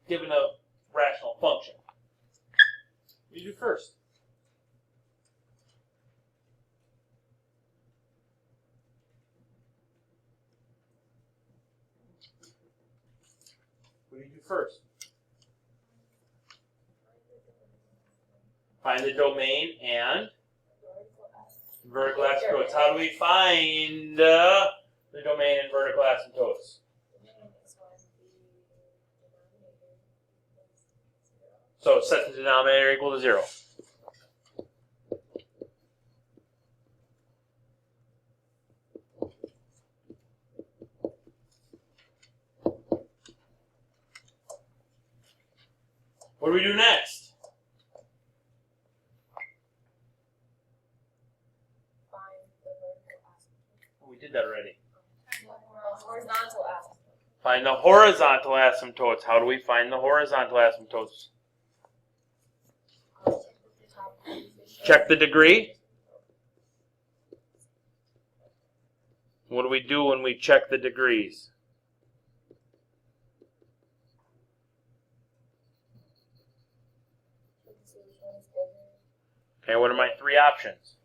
given a rational function. What do you do first? What do you do first? Find the domain and vertical asymptotes. How do we find the domain and vertical asymptotes? So set the denominator equal to 0. What do we do next? We did that already. Horizontal asymptote. Find the horizontal asymptotes. How do we find the horizontal asymptotes? Check the degree. What do we do when we check the degrees? Okay, what are my 3 options?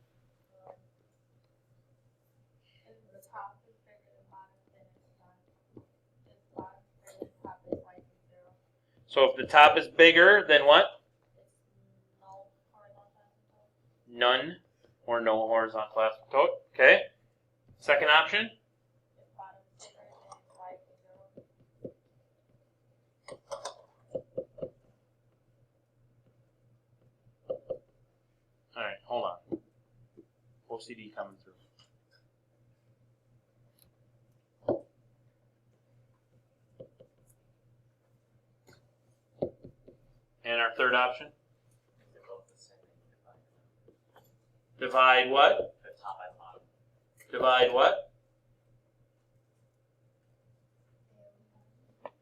So if the top is bigger, then what? None or no horizontal asymptote. Okay. Second option? Alright, hold on. OCD coming through. And our third option? Divide what? The top and bottom. Divide what?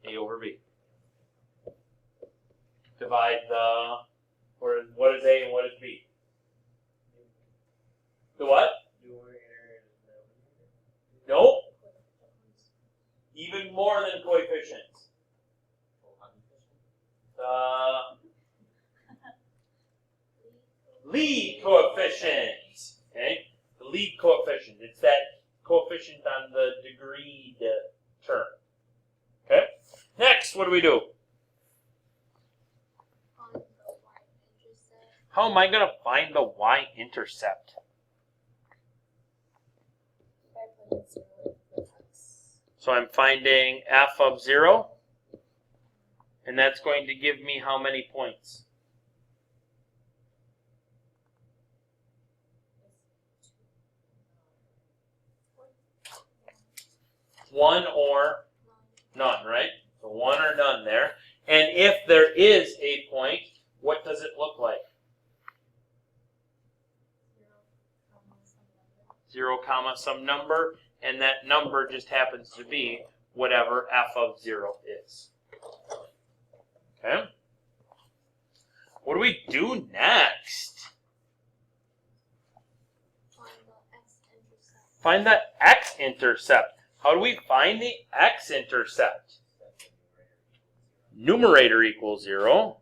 A over B. Divide the, or what is A and what is B? The what? Nope. Even more than coefficients. Lead coefficient. Okay? The lead coefficient. It's that coefficient on the degreed term. Okay? Next, what do we do? How am I going to find the y-intercept? So I'm finding f of 0. And that's going to give me how many points? 1 or none, right? So 1 or none there. And if there is a point, what does it look like? 0 comma some number, and that number just happens to be whatever f of 0 is. Okay? What do we do next? Find the x-intercept. How do we find the x-intercept? Numerator equals 0.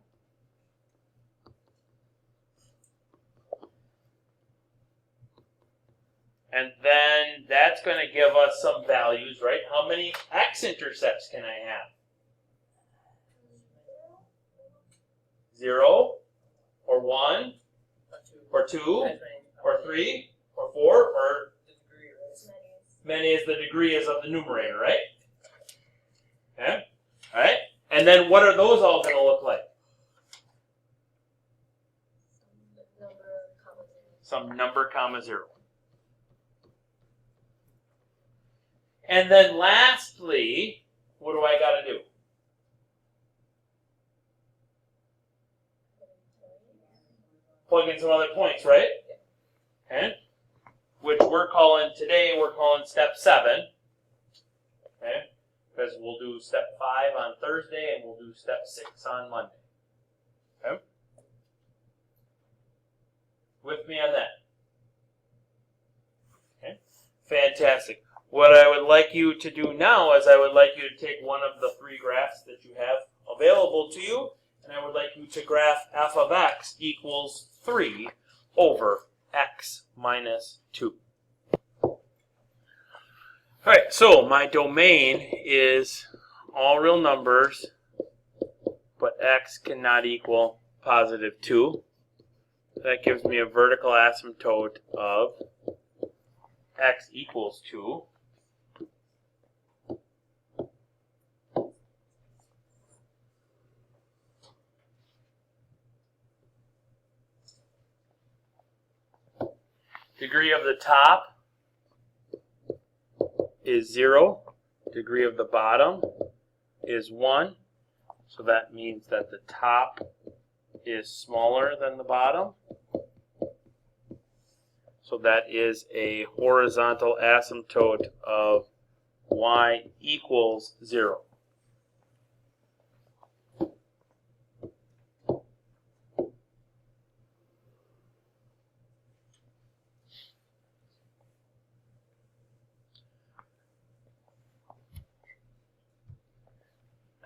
And then that's going to give us some values, right? How many x-intercepts can I have? 0, or 1, or 2, or 3, or 4, or many as the degree is of the numerator, right? Okay? All right? And then what are those all going to look like? Some number, comma 0. And then lastly, what do I got to do? Plug in some other points, right? Okay. Which we're calling step 7. Okay. Because we'll do step 5 on Thursday and we'll do step 6 on Monday. Okay. With me on that? Okay. Fantastic. What I would like you to do now is I would like you to take one of the 3 graphs that you have of available to you, and I would like you to graph f of x equals 3 over x minus 2. Alright, so my domain is all real numbers, but x cannot equal positive 2. That gives me a vertical asymptote of x equals 2. Degree of the top is 0. Degree of the bottom is 1. So that means that the top is smaller than the bottom. So that is a horizontal asymptote of y equals 0.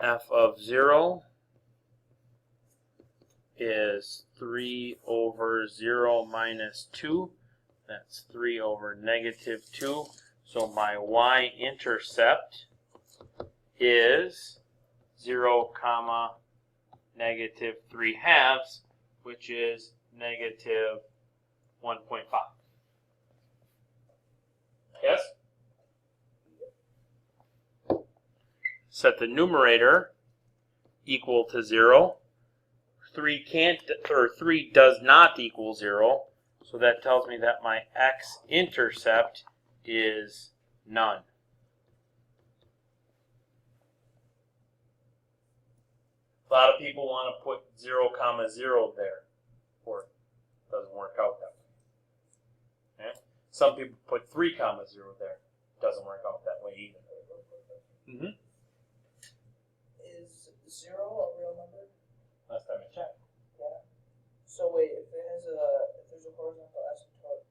F of 0 is 3 over 0 minus 2. That's 3 over negative 2. So my y-intercept is 0, comma, negative 3/2, which is negative 1.5. Yes? Set the numerator equal to 0. 3 does not equal 0, so that tells me that my x-intercept is none. A lot of people want to put 0, comma 0 there, or it doesn't work out that way. Okay? Some people put 3, comma 0 there. Doesn't work out that way either. Mm-hmm. Is 0 a real number? Last time I checked. Yeah. So wait, if there's a horizontal asymptote,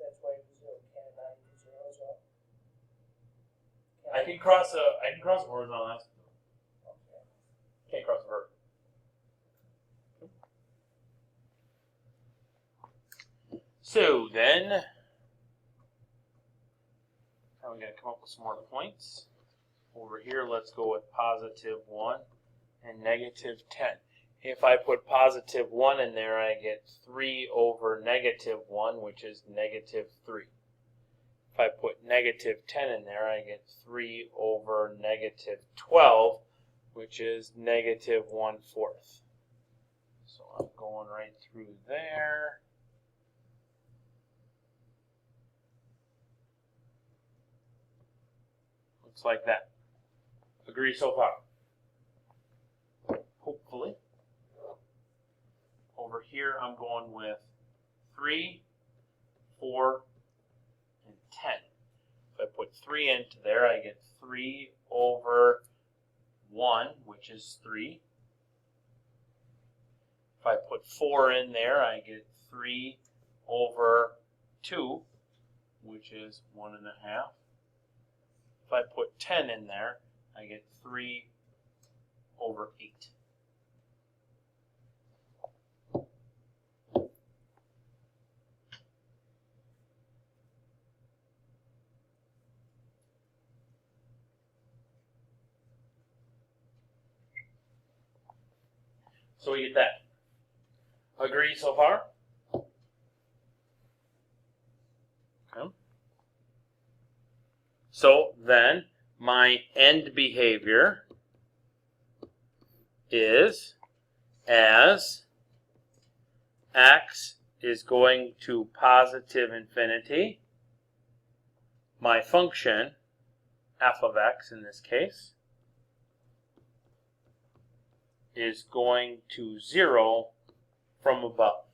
that's why it's 0. Can it not equal 0 as well? I can cross a horizontal asymptote. Okay. Can't cross a vertical. So then, now we got to come up with some more points. Over here, let's go with positive 1 and negative 10. If I put positive 1 in there, I get 3 over negative 1, which is negative 3. If I put negative 10 in there, I get 3 over negative 12, which is negative 1/4. So I'm going right through there. Looks like that. Agree so far? Hopefully. Over here, I'm going with 3, 4, and 10. If I put 3 into there, I get 3 over 1, which is 3. If I put 4 in there, I get 3 over 2, which is 1.5. If I put 10 in there, I get 3 over 8. So we get that. Agree so far? Okay. So then my end behavior is as x is going to positive infinity, my function, f of x in this case, is going to 0 from above.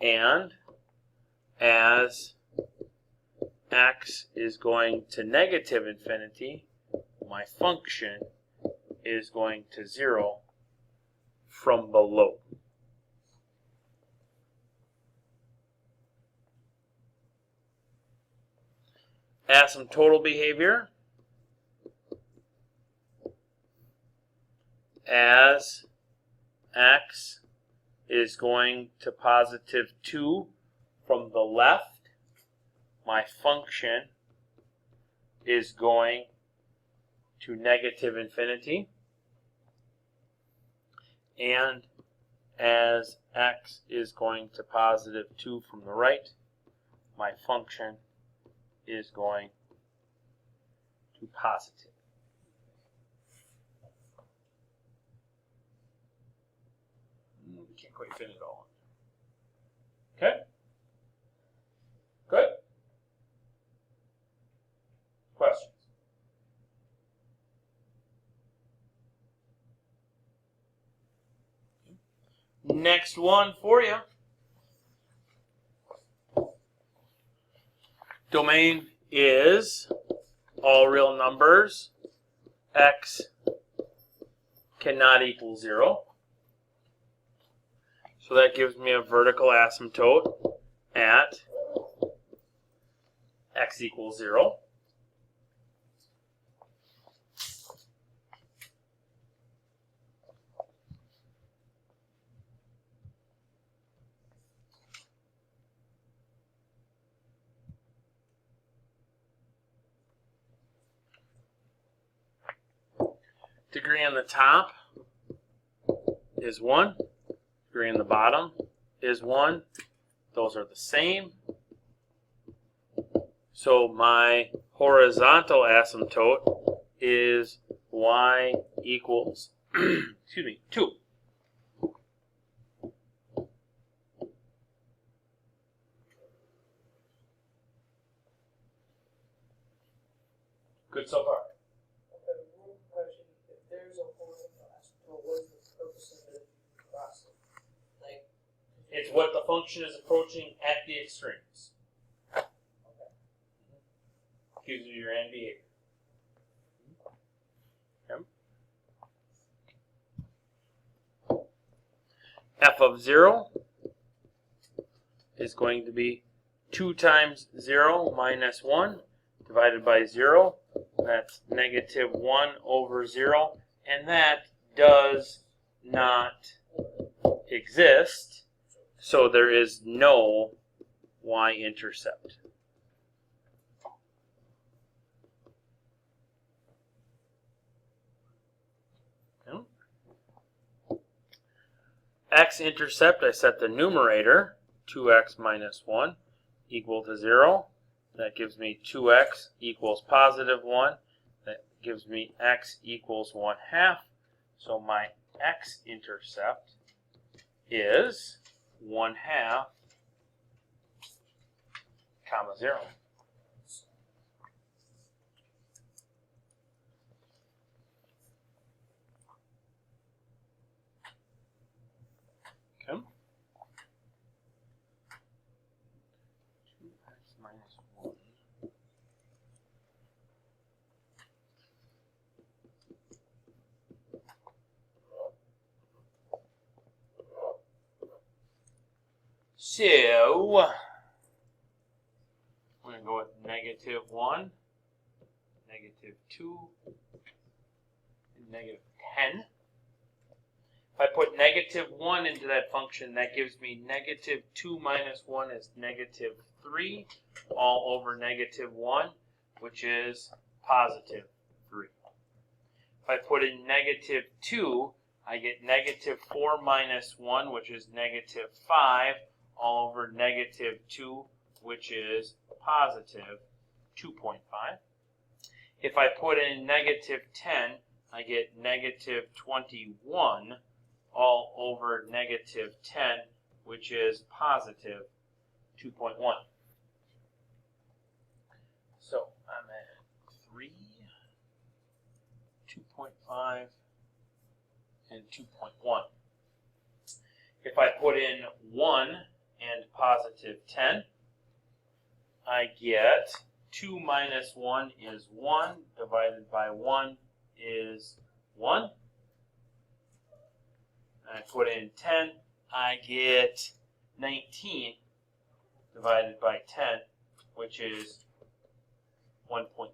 And as x is going to negative infinity, my function is going to 0 from below. Asymptotal behavior as x is going to positive 2 from the left, my function is going to negative infinity. And as x is going to positive 2 from the right, my function is going to positive. We can't quite fit it all in. Okay? Good? Questions? Next one for you. Domain is all real numbers. X cannot equal 0. So that gives me a vertical asymptote at x equals 0. Degree on the top is 1. Degree on the bottom is 1. Those are the same. So my horizontal asymptote is y equals excuse me, 2. Good so far. Okay, one question. If there's a horizontal asymptote, what is the purpose of it crossing? Like, It's what the function is approaching at the extremes. okay. Gives you your end behavior. Okay. F of 0 is going to be 2 times 0 minus 1 divided by 0. That's negative 1 over 0. And that does not exist. So there is no y-intercept. Okay. X-intercept, I set the numerator, 2x minus 1, equal to 0. That gives me 2x equals positive 1. That gives me x equals 1/2. So my x-intercept is 1/2, comma 0. Okay. 2x minus 1. So, we're going to go with negative 1, negative 2, and negative 10. If I put negative 1 into that function, that gives me negative 2 minus 1 is negative 3, all over negative 1, which is positive 3. If I put in negative 2, I get negative 4 minus 1, which is negative 5, all over negative 2, which is positive 2.5. If I put in negative 10, I get negative 21, all over negative 10, which is positive 2.1. So I'm at 3, 2.5, and 2.1. If I put in 1 and positive 10, I get 2 minus 1 is 1, divided by 1 is 1. I put in 10, I get 19 divided by 10, which is 1.9.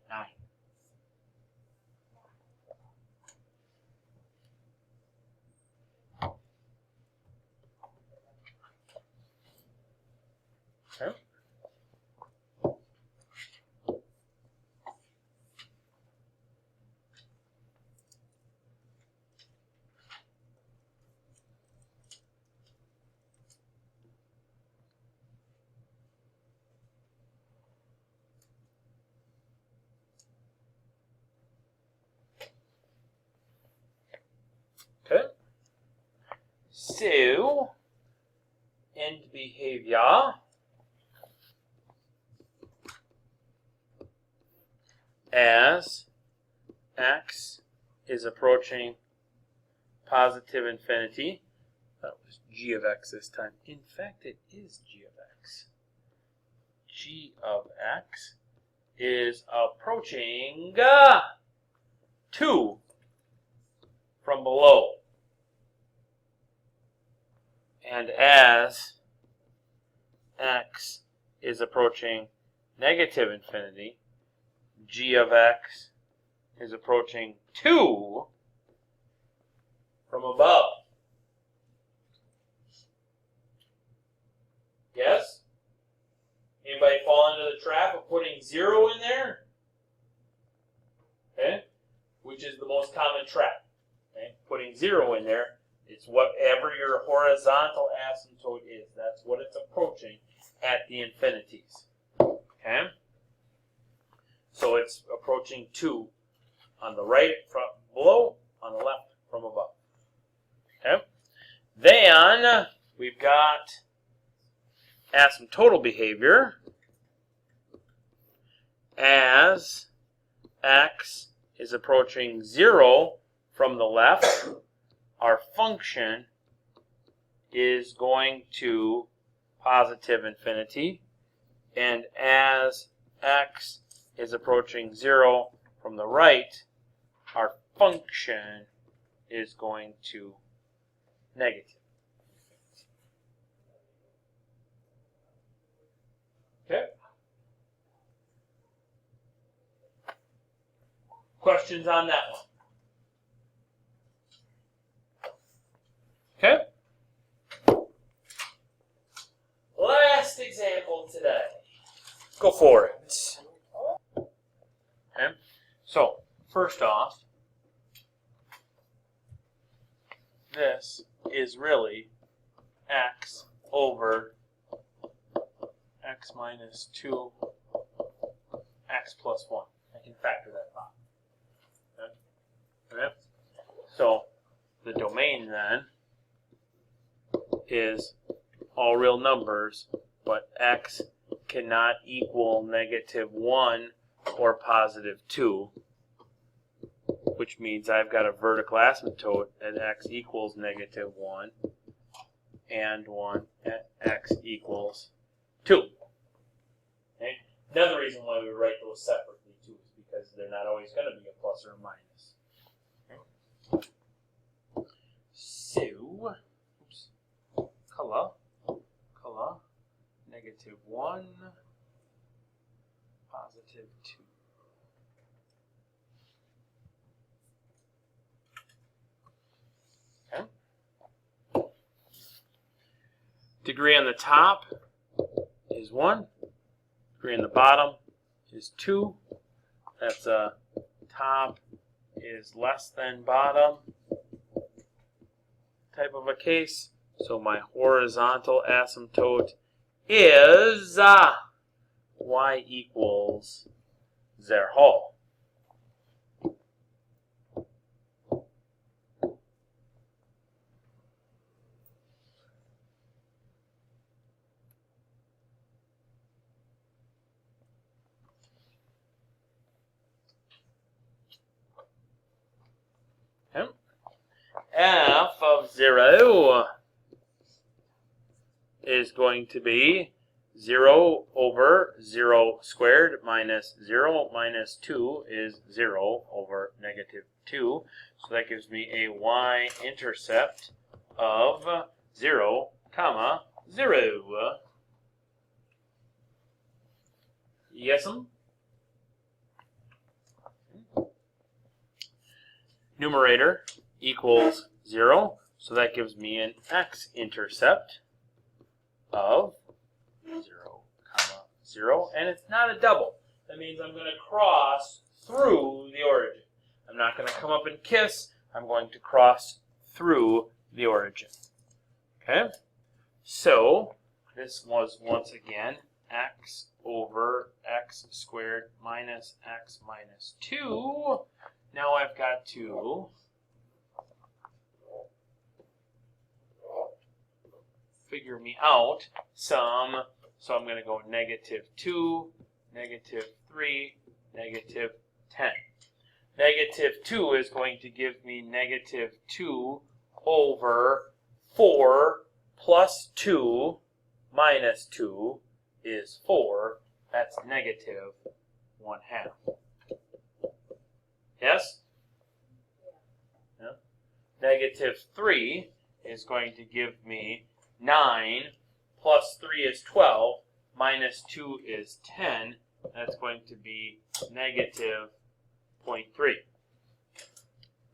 So, end behavior as x is approaching positive infinity. That was g of x this time. In fact, it is g of x. G of x is approaching 2 from below. And as x is approaching negative infinity, g of x is approaching 2 from above. Yes? Anybody fall into the trap of putting 0 in there? Okay? Which is the most common trap. Okay? Putting 0 in there. It's whatever your horizontal asymptote is. That's what it's approaching at the infinities. Okay? So it's approaching 2 on the right from below, on the left from above. Okay? Then we've got asymptotal behavior as x is approaching 0 from the left. Our function is going to positive infinity, and as x is approaching 0 from the right, our function is going to negative. Okay? Questions on that one? Okay? Last example today. Go for it. Okay? So, first off, this is really x over x minus 2 x plus 1. I can factor that out. Okay? So, the domain then is all real numbers, but x cannot equal negative 1 or positive 2, which means I've got a vertical asymptote at x equals negative 1 and 1 at x equals 2. Okay? Another reason why we write those separately too is because they're not always going to be a plus or a minus. Okay? So, color, negative 1, positive 2. Okay. Degree on the top is 1. Degree on the bottom is 2. That's top is less than bottom type of a case. So my horizontal asymptote is y equals 0. Okay. F of 0 is going to be 0 over 0 squared minus 0 minus 2 is 0 over negative 2. So that gives me a y-intercept of 0, comma 0. Yes'm? Numerator equals 0, so that gives me an x-intercept of 0, comma 0, and it's not a double. That means I'm going to cross through the origin. I'm not going to come up and kiss. I'm going to cross through the origin. Okay? So, this was once again x over x squared minus x minus 2. Now I've got to figure me out some, so I'm going to go -2, -3, -10. -2 is going to give me -2 over 4 plus 2 minus 2 is 4. That's -1/2. Yes? Yeah. -3 is going to give me 9 plus 3 is 12 minus 2 is 10. That's going to be -0.3.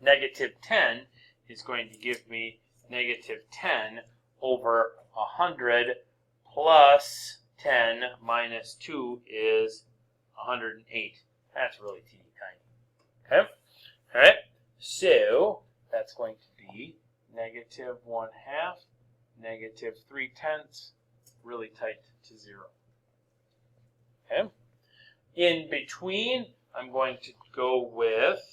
-10 is going to give me -10 over 100 plus 10 minus 2 is 108. That's really teeny tiny. Okay? All right? So that's going to be -1/2, -3/10, really tight to 0. Okay? In between, I'm going to go with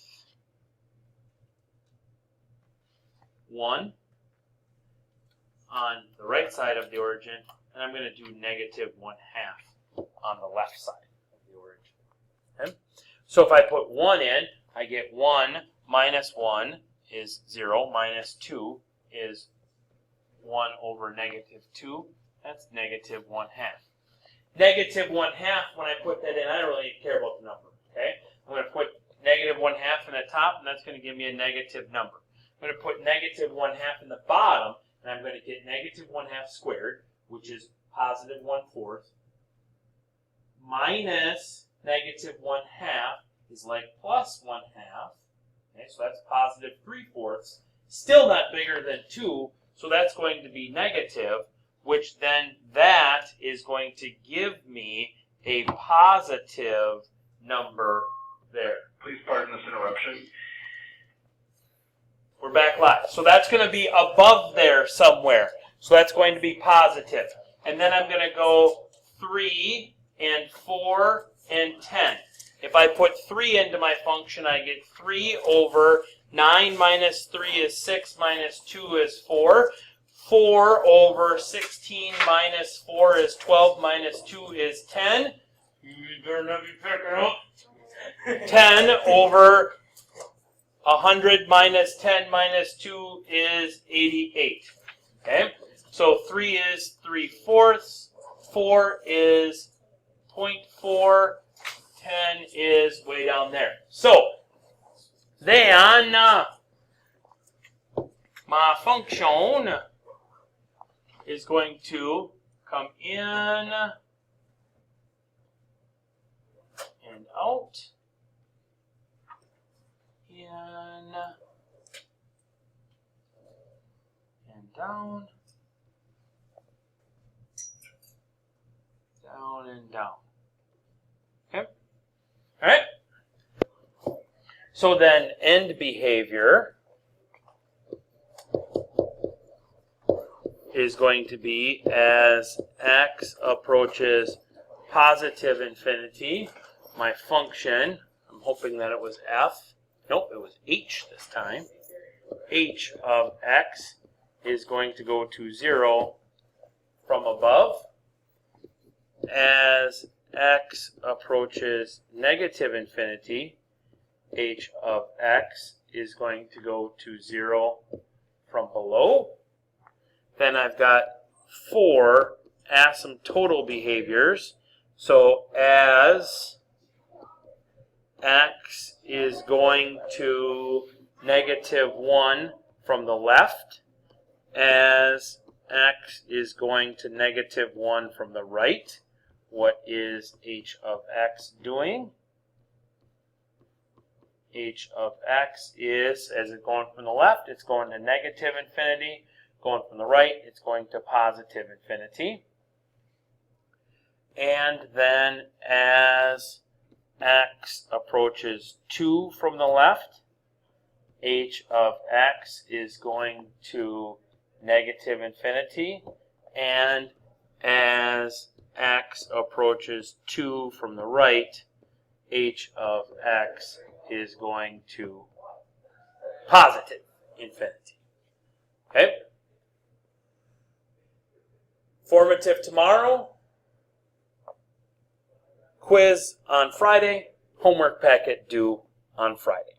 1 on the right side of the origin, and I'm going to do -1/2 on the left side of the origin. Okay? So if I put 1 in, I get 1 minus 1 is 0, minus 2 is 1 over -2. That's -1/2. -1/2, when I put that in, I don't really care about the number. Okay? I'm going to put -1/2 in the top, and that's going to give me a negative number. I'm going to put -1/2 in the bottom, and I'm going to get -1/2 squared, which is positive 1/4, minus -1/2 is like plus 1/2. Okay, so that's positive 3/4. Still not bigger than 2, so that's going to be negative, which then that is going to give me a positive number there. Please pardon this interruption. We're back live. So that's going to be above there somewhere. So that's going to be positive. And then I'm going to go 3 and 4 and 10. If I put 3 into my function, I get 3 over 9 minus 3 is 6 minus 2 is 4. 4 over 16 minus 4 is 12 minus 2 is 10. You better not be picking up. 10 over 100 minus 10 minus 2 is 88. Okay? So 3 is 3/4. 4 is 0.4. 10 is way down there. So, then my function is going to come in and out, in and down, down and down. Okay? All right? So then end behavior is going to be as x approaches positive infinity, my function, I'm hoping that it was f, nope, it was h this time, h of x is going to go to 0 from above. As x approaches negative infinity, h of x is going to go to 0 from below. Then I've got 4 asymptotal behaviors. So as x is going to -1 from the left, as x is going to -1 from the right, what is h of x doing? H of x is, as it's going from the left, it's going to negative infinity. Going from the right, it's going to positive infinity. And then as x approaches 2 from the left, h of x is going to negative infinity. And as x approaches 2 from the right, h of x is going to positive infinity. Okay? Formative tomorrow. Quiz on Friday. Homework packet due on Friday.